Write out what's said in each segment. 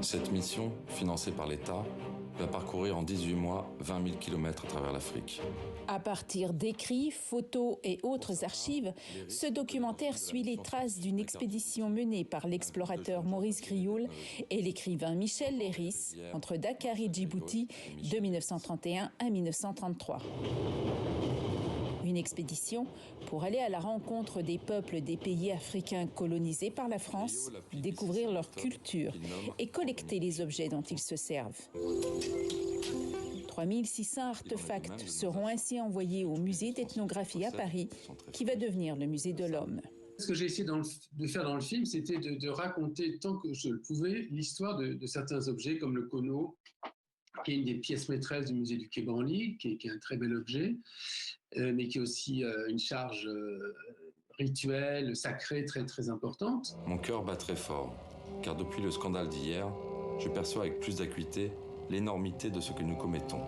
Cette mission, financée par l'État, va parcourir en 18 mois 20 000 km à travers l'Afrique. À partir d'écrits, photos et autres archives, ce documentaire suit les traces d'une expédition menée par l'explorateur Maurice Grioul et l'écrivain Michel Leiris entre Dakar et Djibouti de 1931 à 1933. Une expédition pour aller à la rencontre des peuples des pays africains colonisés par la France, découvrir leur culture et collecter les objets dont ils se servent. 3600 artefacts seront ainsi envoyés au musée d'ethnographie à Paris, qui va devenir le musée de l'homme. Ce que j'ai essayé de faire dans le film, c'était de raconter, tant que je le pouvais, l'histoire de certains objets, comme le Kono, qui est une des pièces maîtresses du musée du Quai Branly, qui est un très bel objet, mais qui est aussi une charge rituelle, sacrée, très, très importante. Mon cœur bat très fort, car depuis le scandale d'hier, je perçois avec plus d'acuité l'énormité de ce que nous commettons.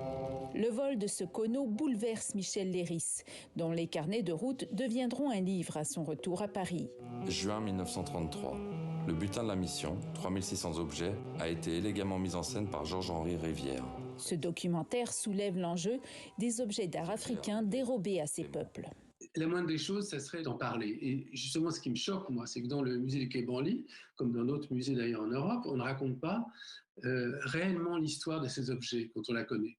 Le vol de ce Kono bouleverse Michel Leiris, dont les carnets de route deviendront un livre à son retour à Paris. Juin 1933. Le butin de la mission, 3600 objets, a été élégamment mis en scène par Georges-Henri Rivière. Ce documentaire soulève l'enjeu des objets d'art africains dérobés à ces peuples. La moindre des choses, ça serait d'en parler. Et justement, ce qui me choque, moi, c'est que dans le musée du Quai Branly, comme dans d'autres musées d'ailleurs en Europe, on ne raconte pas réellement l'histoire de ces objets quand on la connaît.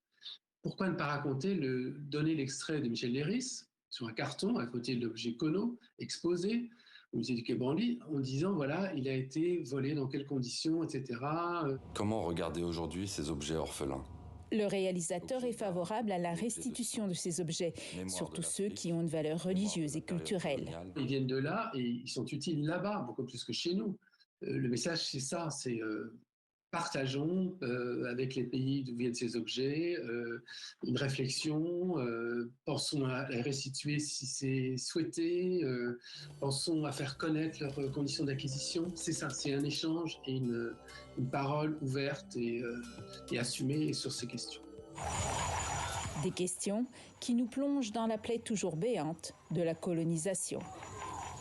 Pourquoi ne pas donner l'extrait de Michel Leiris sur un carton à côté de l'objet Kono, exposé au musée du Quai Branly, en disant, voilà, il a été volé dans quelles conditions, etc. Comment regarder aujourd'hui ces objets orphelins ? Le réalisateur est favorable à la restitution de ces objets, surtout ceux qui ont une valeur religieuse et culturelle. Ils viennent de là et ils sont utiles là-bas, beaucoup plus que chez nous. Le message, c'est ça, c'est partageons avec les pays d'où viennent ces objets, une réflexion, pensons à les restituer si c'est souhaité, pensons à faire connaître leurs conditions d'acquisition. C'est ça, c'est un échange et une parole ouverte et assumée sur ces questions. Des questions qui nous plongent dans la plaie toujours béante de la colonisation.